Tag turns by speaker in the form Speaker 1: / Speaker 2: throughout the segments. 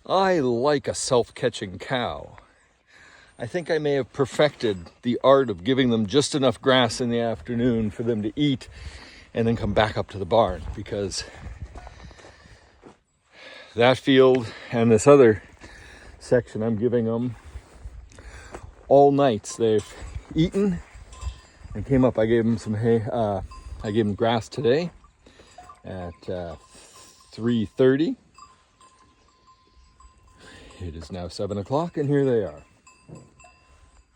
Speaker 1: I like a self-catching cow. I think I may have perfected the art of giving them just enough grass in the afternoon for them to eat and then come back up to the barn, because that field and this other section I'm giving them all nights. They've eaten and came up. I gave them some hay. I gave them grass today at 3:30. It is now 7 o'clock, and here they are.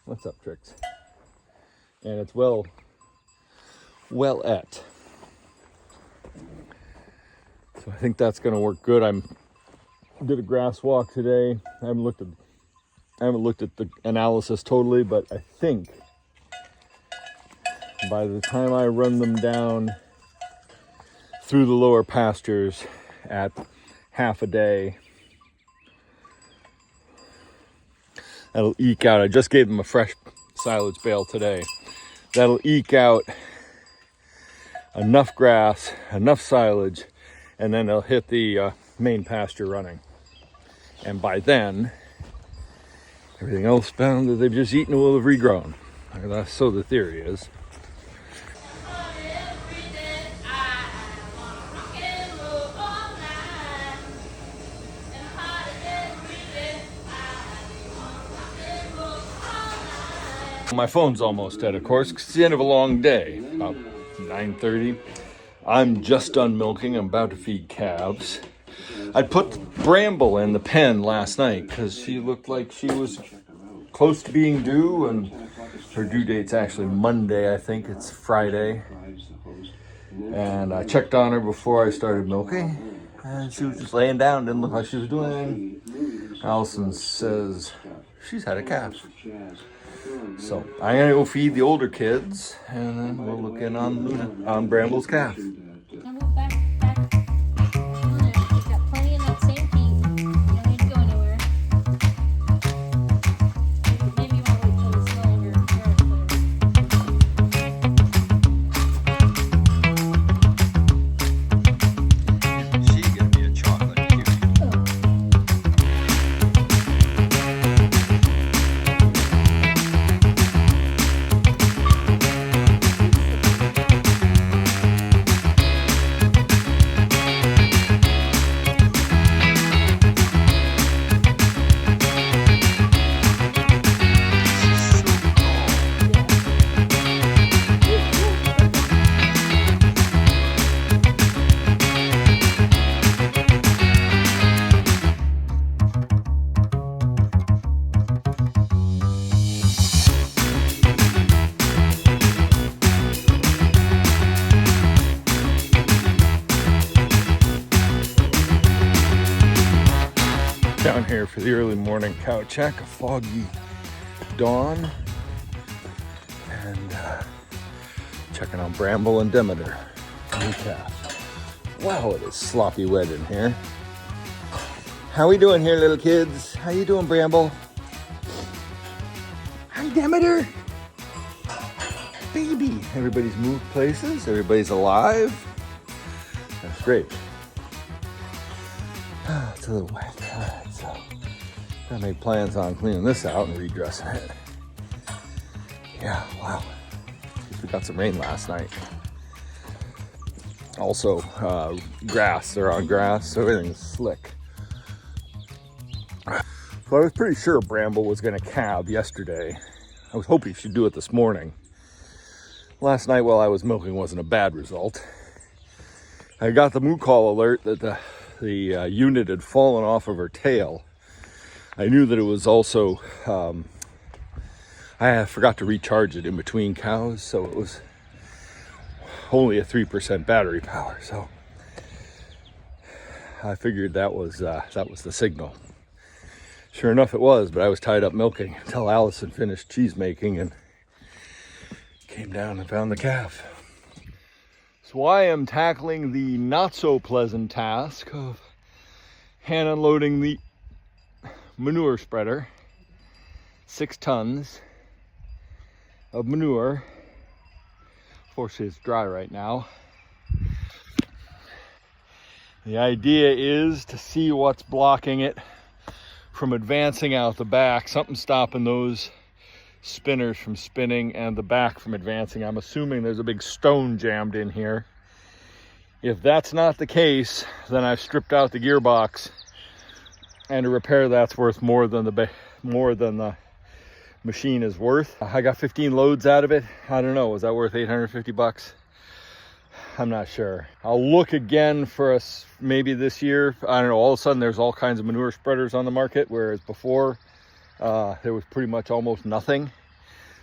Speaker 1: What's up, Trix? And it's well at. So I think that's going to work good. Did a grass walk today. I haven't looked at the analysis totally, but I think by the time I run them down through the lower pastures at half a day, that'll eke out. I just gave them a fresh silage bale today. That'll eke out enough grass, enough silage, and then they'll hit the main pasture running. And by then, everything else found that they've just eaten will have regrown. So the theory is. My phone's almost dead, of course, 'cause it's the end of a long day, about 9:30. I'm just done milking. I'm about to feed calves. I put Bramble in the pen last night because she looked like she was close to being due, and her due date's actually Monday, I think. It's Friday. And I checked on her before I started milking, and she was just laying down, didn't look like she was doing anything. Allison says she's had a calf. So I'm gonna go feed the older kids, and then we'll look in on Bramble's calf. Down here for the early morning cow check, a foggy dawn, and checking on Bramble and Demeter, new calf. Wow, it is sloppy wet in here. How we doing here, little kids? How you doing, Bramble? Hi, Demeter. Baby. Everybody's moved places. Everybody's alive. That's great. It's a little wet. All right, so I made plans on cleaning this out and redressing it. Yeah, wow. We got some rain last night. Also, grass. They're on grass, so everything's slick. So I was pretty sure Bramble was going to calve yesterday. I was hoping she'd do it this morning. Last night while I was milking wasn't a bad result. I got the moo call alert that the unit had fallen off of her tail. I knew that it was also, I forgot to recharge it in between cows, so it was only a 3% battery power. So I figured that was the signal. Sure enough, it was, but I was tied up milking until Allison finished cheese making and came down and found the calf. So I am tackling the not so pleasant task of hand unloading the manure spreader. 6 tons of manure. Fortunately, it's dry right now. The idea is to see what's blocking it from advancing out the back. Something's stopping those spinners from spinning and the back from advancing. I'm assuming there's a big stone jammed in here. If that's not the case, then I've stripped out the gearbox, and to repair that's worth more than the machine is worth. I got 15 loads out of it. I don't know, was that worth 850 bucks? I'm not sure. I'll look again for us maybe this year. I don't know, all of a sudden there's all kinds of manure spreaders on the market, whereas before there was pretty much almost nothing.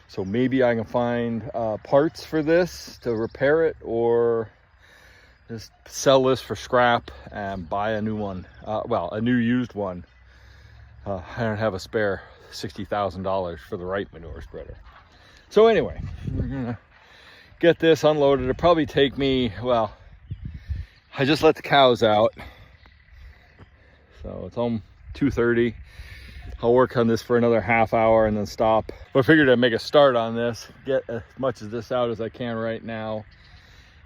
Speaker 1: So maybe I can find parts for this to repair it, or just sell this for scrap and buy a new one. Well, a new used one. I don't have a spare $60,000 for the right manure spreader. So anyway, we're gonna get this unloaded. It'll probably take me, well, I just let the cows out. So it's home 2:30. I'll work on this for another half hour and then stop. But I figured I'd make a start on this, get as much of this out as I can right now.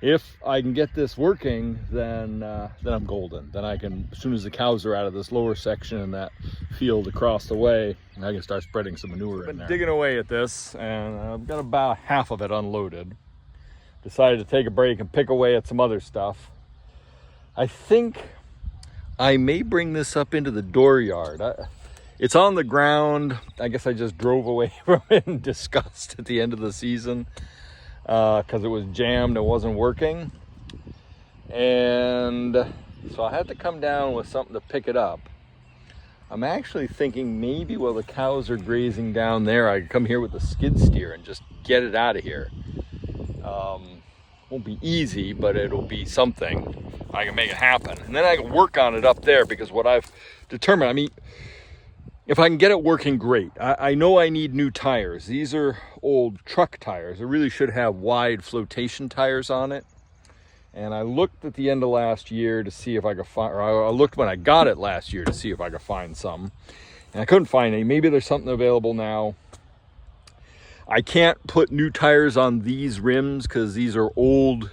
Speaker 1: If I can get this working, then I'm golden. Then I can, as soon as the cows are out of this lower section in that field across the way, I can start spreading some manure in there. Digging away at this, and I've got about half of it unloaded. Decided to take a break and pick away at some other stuff. I think I may bring this up into the dooryard. It's on the ground. I guess I just drove away from it in disgust at the end of the season because it was jammed and wasn't working. And so I had to come down with something to pick it up. I'm actually thinking maybe while the cows are grazing down there, I could come here with a skid steer and just get it out of here. Won't be easy, but it'll be something. I can make it happen. And then I can work on it up there, because what I've determined, I mean, if I can get it working, great. I know I need new tires. These are old truck tires. I really should have wide flotation tires on it. And I looked at the end of last year to see if I could find, or I looked when I got it last year to see if I could find some. And I couldn't find any. Maybe there's something available now. I can't put new tires on these rims because these are old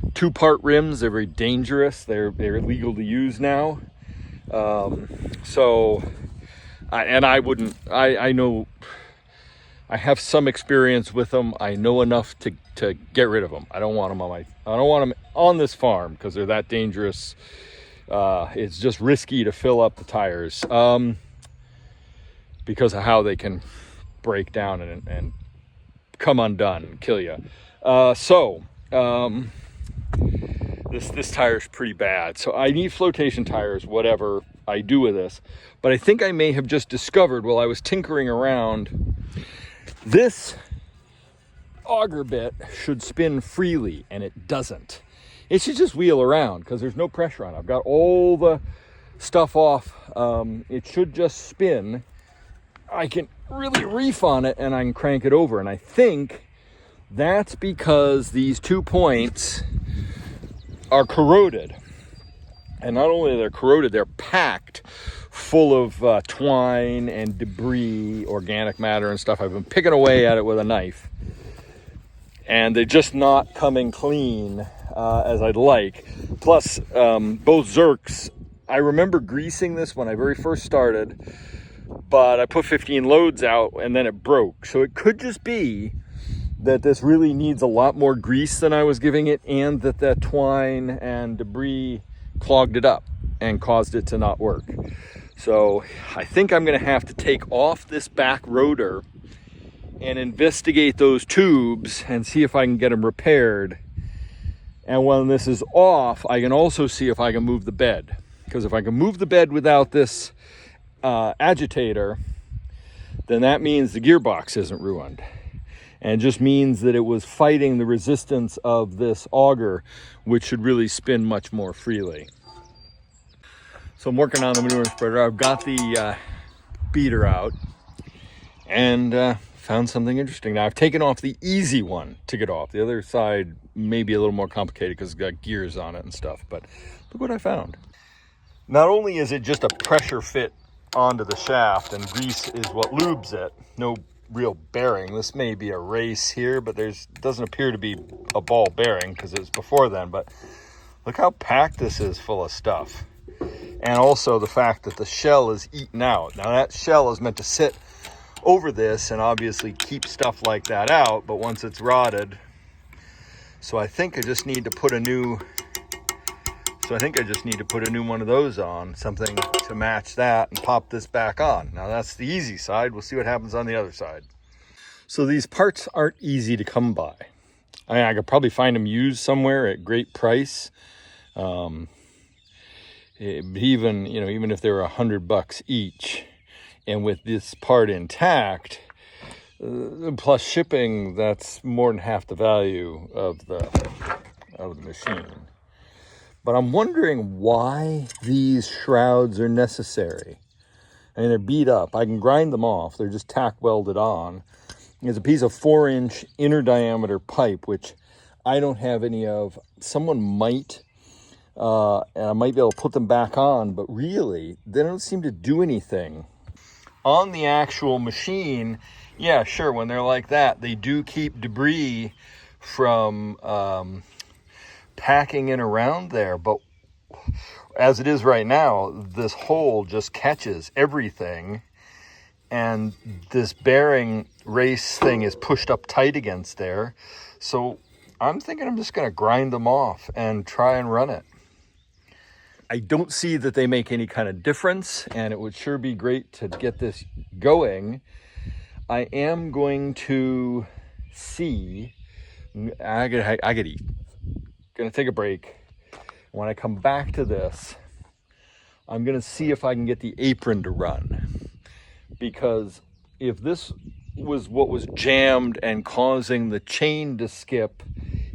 Speaker 1: 2-part rims. They're very dangerous. They're illegal to use now. I know I have some experience with them. I know enough to get rid of them. I don't want them on this farm because they're that dangerous. It's just risky to fill up the tires because of how they can break down and come undone and kill you. This tire's pretty bad. So I need flotation tires, whatever I do with this. But I think I may have just discovered while I was tinkering around, this auger bit should spin freely, and it doesn't. It should just wheel around because there's no pressure on it. I've got all the stuff off. It should just spin. I can really reef on it and I can crank it over. And I think that's because these 2 points are corroded. And not only they're corroded, they're packed full of twine and debris, organic matter and stuff. I've been picking away at it with a knife, and they're just not coming clean as I'd like. Plus, both Zerks, I remember greasing this when I very first started, but I put 15 loads out and then it broke. So it could just be that this really needs a lot more grease than I was giving it, and that twine and debris clogged it up and caused it to not work. So I think I'm going to have to take off this back rotor and investigate those tubes and see if I can get them repaired. And when this is off, I can also see if I can move the bed. Because if I can move the bed without this agitator, then that means the gearbox isn't ruined. And just means that it was fighting the resistance of this auger, which should really spin much more freely. So I'm working on the manure spreader. I've got the beater out and found something interesting. Now I've taken off the easy one to get off. The other side may be a little more complicated because it's got gears on it and stuff, but look what I found. Not only is it just a pressure fit onto the shaft, and grease is what lubes it, no real bearing. This may be a race here, but doesn't appear to be a ball bearing because it was before then. But look how packed this is full of stuff. and also the fact that the shell is eaten out. Now that shell is meant to sit over this and obviously keep stuff like that out, but once it's rotted, so I think I just need to put a new one of those on, something to match that, and pop this back on. Now that's the easy side. We'll see what happens on the other side. So these parts aren't easy to come by. I could probably find them used somewhere at great price. Even if they were $100 each, and with this part intact, plus shipping, that's more than half the value of the machine. But I'm wondering why these shrouds are necessary. I mean, they're beat up. I can grind them off. They're just tack welded on. There's a piece of 4-inch inner diameter pipe, which I don't have any of. Someone might, and I might be able to put them back on, but really, they don't seem to do anything. On the actual machine, yeah, sure, when they're like that, they do keep debris from packing in around there, but as it is right now, this hole just catches everything, and this bearing race thing is pushed up tight against there. So I'm thinking I'm just going to grind them off and try and run it. I don't see that they make any kind of difference, and it would sure be great to get this going. I am going to see, I could eat. Gonna take a break. When I come back to this, I'm gonna see if I can get the apron to run, because if this was what was jammed and causing the chain to skip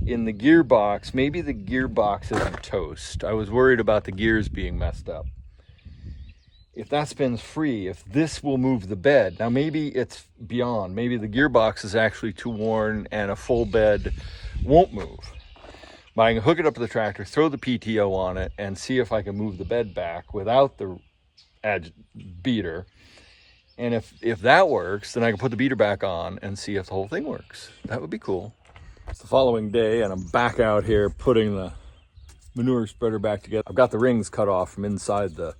Speaker 1: in the gearbox, maybe the gearbox isn't toast. I was worried about the gears being messed up. If that spins free, if this will move the bed, now maybe it's beyond. Maybe the gearbox is actually too worn and a full bed won't move. But I can hook it up to the tractor, throw the PTO on it, and see if I can move the bed back without the beater. And if that works, then I can put the beater back on and see if the whole thing works. That would be cool. It's the following day, and I'm back out here putting the manure spreader back together. I've got the rings cut off from inside the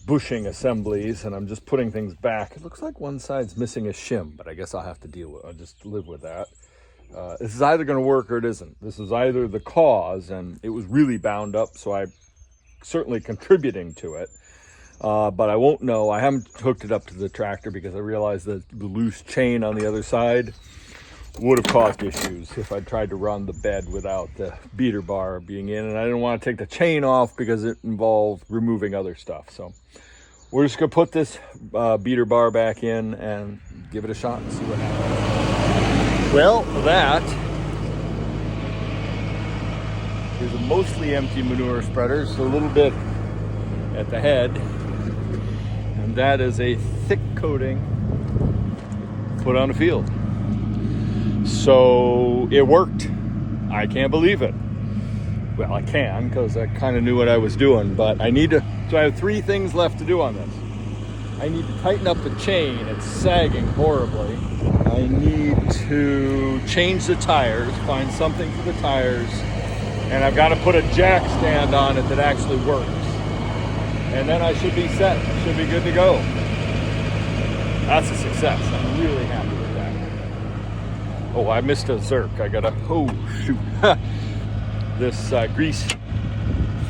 Speaker 1: bushing assemblies, and I'm just putting things back. It looks like one side's missing a shim, but I guess I'll have to I'll just live with that. This is either going to work or it isn't. This is either the cause, and it was really bound up, so I'm certainly contributing to it. But I won't know. I haven't hooked it up to the tractor because I realized that the loose chain on the other side would have caused issues if I tried to run the bed without the beater bar being in, and I didn't want to take the chain off because it involved removing other stuff. So we're just going to put this beater bar back in and give it a shot and see what happens. Well, that is a mostly empty manure spreader, so a little bit at the head, and that is a thick coating put on the field. So it worked. I can't believe it. Well, I can, because I kind of knew what I was doing, but so I have 3 things left to do on this. I need to tighten up the chain. It's sagging horribly. I need to change the tires, find something for the tires, and I've got to put a jack stand on it that actually works. And then I should be set. I should be good to go. That's a success. I'm really happy with that. Oh, I missed a zerk. Oh, shoot. This grease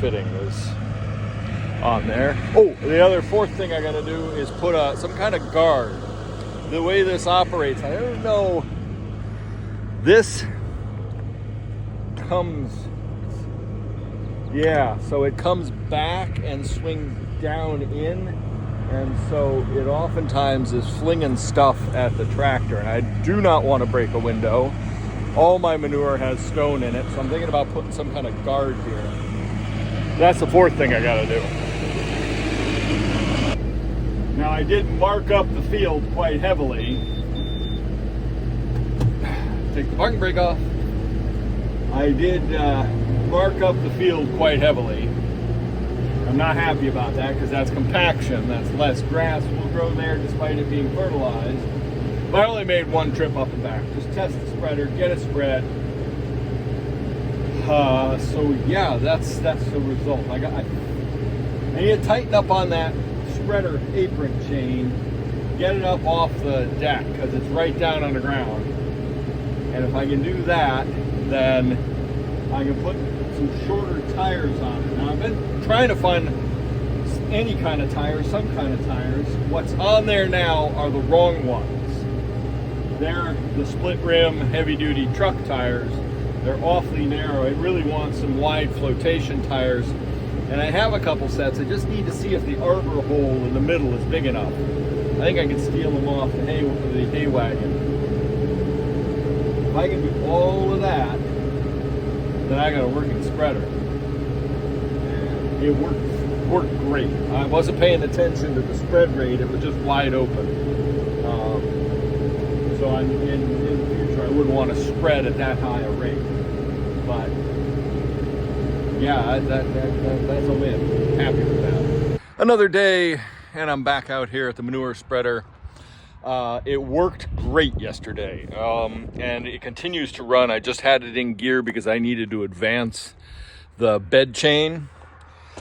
Speaker 1: fitting is on there. Oh, the other 4th thing I got to do is put some kind of guard. The way this operates, I don't know. This comes, so it comes back and swings down in, and so it oftentimes is flinging stuff at the tractor, and I do not want to break a window. All my manure has stone in it, so I'm thinking about putting some kind of guard here. That's the 4th thing I gotta do. Now, I did mark up the field quite heavily. Take the parking brake off. I did mark up the field quite heavily. I'm not happy about that because that's compaction. That's less grass will grow there despite it being fertilized. But I only made 1 trip up and back. Just test the spreader, get it spread. So yeah, that's the result. I need to tighten up on that spreader apron chain, get it up off the deck because it's right down on the ground. And if I can do that, then I can put some shorter tires on it. Now I've been trying to find any kind of tires, some kind of tires. What's on there now are the wrong ones. They're the split rim heavy duty truck tires. They're awfully narrow. I really want some wide flotation tires. And I have a couple sets. I just need to see if the arbor hole in the middle is big enough. I think I can steal them off the hay wagon. If I can do all of that, then I got a working spreader. And it worked great. I wasn't paying attention to the spread rate. It was just wide open. So in the future, I wouldn't want to spread at that high a rate. But yeah, that's a win. Happy with that. Another day, and I'm back out here at the manure spreader. It worked great yesterday, and it continues to run. I just had it in gear because I needed to advance the bed chain.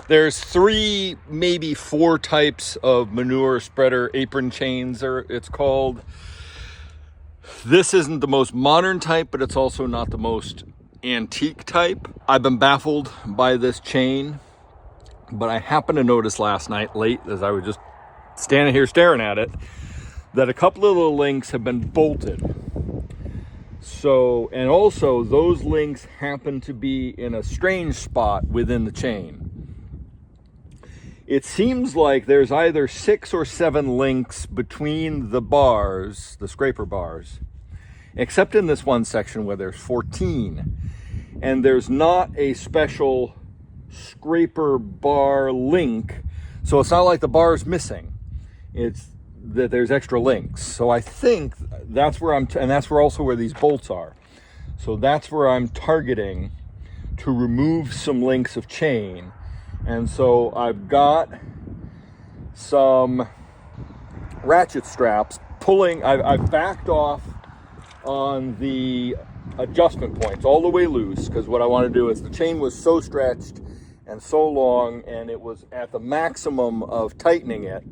Speaker 1: There's 3, maybe 4 types of manure spreader apron chains, it's called. This isn't the most modern type, but it's also not the most antique type. I've been baffled by this chain, but I happened to notice last night late as I was just standing here staring at it that a couple of the links have been bolted. So, and also those links happen to be in a strange spot within the chain. It seems like there's either 6 or 7 links between the bars, the scraper bars, except in this one section where there's 14. And there's not a special scraper bar link. So it's not like the bar's missing. It's that there's extra links. So I think that's where and that's where also where these bolts are. So that's where I'm targeting to remove some links of chain. And so I've got some ratchet straps pulling. I've backed off on the adjustment points all the way loose, because what I want to do is the chain was so stretched and so long, and it was at the maximum of tightening it.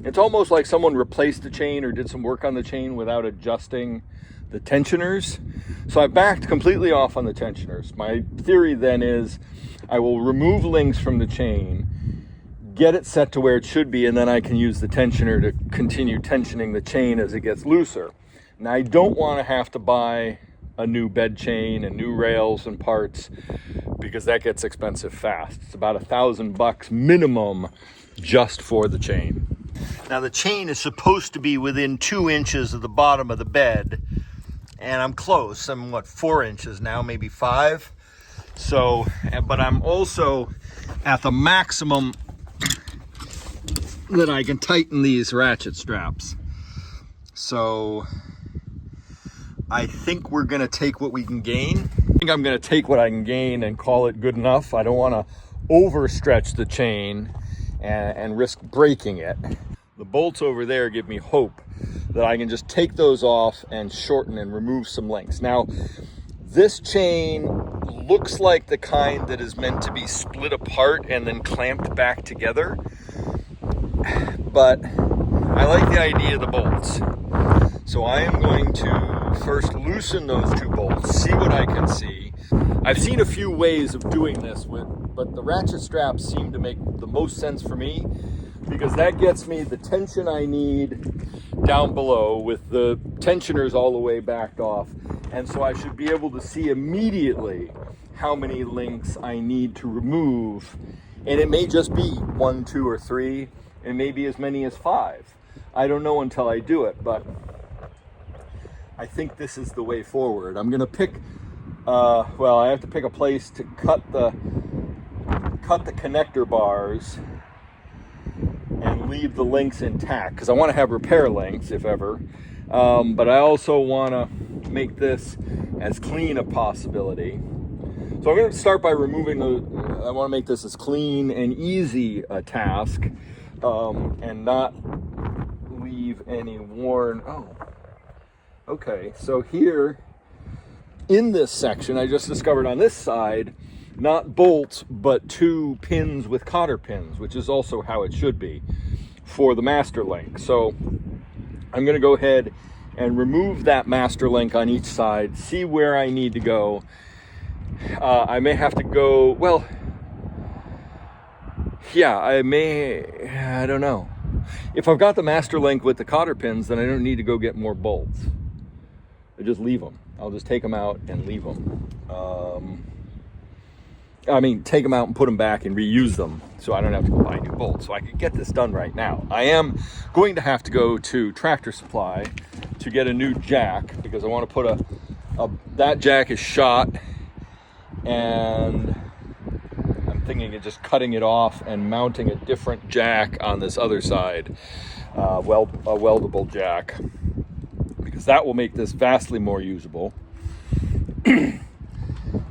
Speaker 1: It's almost like someone replaced the chain or did some work on the chain without adjusting the tensioners. So I backed completely off on the tensioners. My theory then is I will remove links from the chain, get it set to where it should be, and then I can use the tensioner to continue tensioning the chain as it gets looser. Now I don't want to have to buy a new bed chain and new rails and parts, because that gets expensive fast. It's about $1,000 minimum just for the chain. Now the chain is supposed to be within 2 inches of the bottom of the bed, and I'm close. I'm 4 inches now, maybe 5. So, but I'm also at the maximum that I can tighten these ratchet straps. So I think we're gonna take what we can gain. I think I'm gonna take what I can gain and call it good enough. I don't wanna overstretch the chain and risk breaking it. The bolts over there give me hope that I can just take those off and shorten and remove some links. Now, this chain looks like the kind that is meant to be split apart and then clamped back together, but I like the idea of the bolts. So I am going to first loosen those 2 bolts, see what I can see. I've seen a few ways of doing this, but the ratchet straps seem to make the most sense for me, because that gets me the tension I need down below with the tensioners all the way backed off. And so I should be able to see immediately how many links I need to remove. And it may just be 1, 2, or 3, and maybe as many as 5. I don't know until I do it, but I think this is the way forward. I'm gonna pick, I have to pick a place to cut the connector bars and leave the links intact, because I want to have repair links if ever, but I also want to make this as clean a possibility. So I'm going to start by removing I want to make this as clean and easy a task, and not leave any worn. Okay, so here in this section I just discovered on this side not bolts, but 2 pins with cotter pins, which is also how it should be for the master link. So I'm going to go ahead and remove that master link on each side, see where I need to go. I may have to go, well, yeah, I don't know. If I've got the master link with the cotter pins, then I don't need to go get more bolts. I just leave them. I'll just take them out and leave them. Take them out and put them back and reuse them, so I don't have to go buy new bolts. So I can get this done right now. I am going to have to go to Tractor Supply to get a new jack, because I want to put that jack is shot, and I'm thinking of just cutting it off and mounting a different jack on this other side, a weldable jack, because that will make this vastly more usable.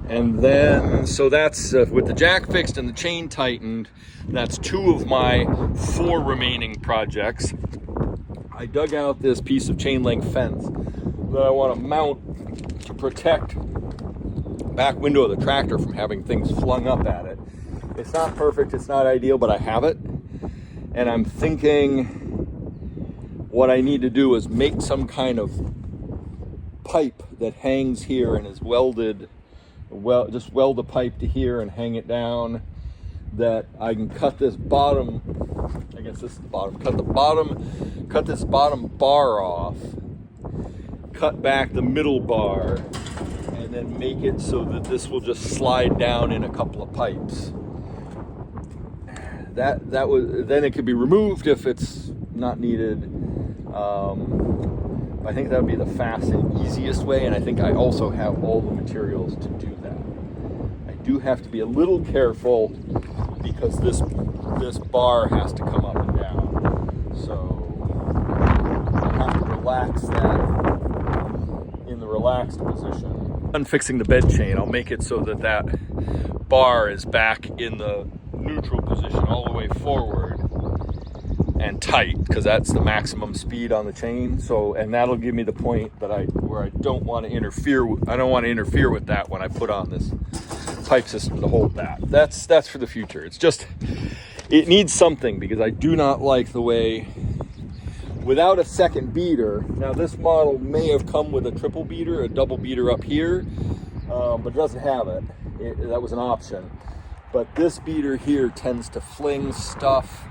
Speaker 1: And then, so that's with the jack fixed and the chain tightened, that's 2 of my 4 remaining projects. I dug out this piece of chain link fence that I want to mount to protect the back window of the tractor from having things flung up at it. It's not perfect, it's not ideal, but I have it. And I'm thinking what I need to do is make some kind of pipe that hangs here and is welded. Just weld the pipe to here and hang it down, that I can cut this bottom, I guess this is the bottom, cut this bottom bar off, cut back the middle bar, and then make it so that this will just slide down in a couple of pipes. Then it could be removed if it's not needed. I think that would be the fast and easiest way, and I think I also have all the materials to do that. I do have to be a little careful because this bar has to come up and down. So I have to relax that in the relaxed position. Unfixing the bed chain, I'll make it so that that bar is back in the neutral position all the way forward and tight, because that's the maximum speed on the chain. So, and that'll give me the point that where I don't want to interfere with that when I put on this pipe system to hold that. That's for the future. It's just, it needs something, because I do not like the way, without a second beater. Now this model may have come with a triple beater, a double beater up here, but it doesn't have it. That was an option. But this beater here tends to fling stuff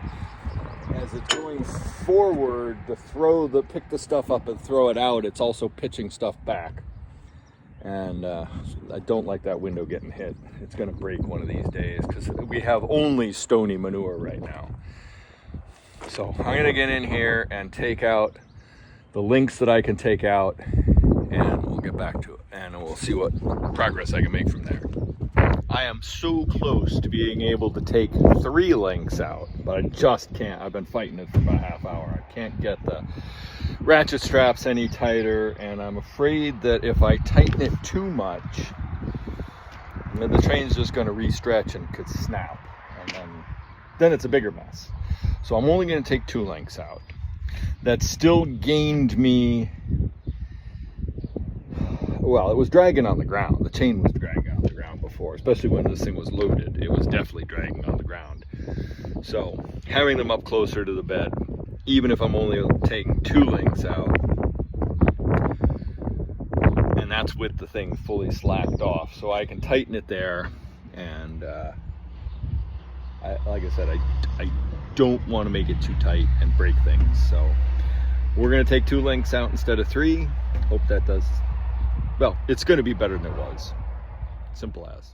Speaker 1: as it's going forward to pick the stuff up and throw it out. It's also pitching stuff back. And I don't like that window getting hit. It's gonna break one of these days, because we have only stony manure right now. So I'm gonna get in here and take out the links that I can take out, and we'll get back to it, and we'll see what progress I can make from there. I am so close to being able to take 3 links out, but I just can't. I've been fighting it for about a half hour. I can't get the ratchet straps any tighter, and I'm afraid that if I tighten it too much, the train's just going to re-stretch and could snap, and then it's a bigger mess. So I'm only going to take 2 links out. That still gained me, well, it was dragging on the ground. The chain was dragging on the ground before, especially when this thing was loaded. It was definitely dragging on the ground. So having them up closer to the bed, even if I'm only taking 2 links out, and that's with the thing fully slacked off, so I can tighten it there. And like I said, I don't want to make it too tight and break things. So we're going to take 2 links out instead of 3. Hope that does, well, it's going to be better than it was. Simple as.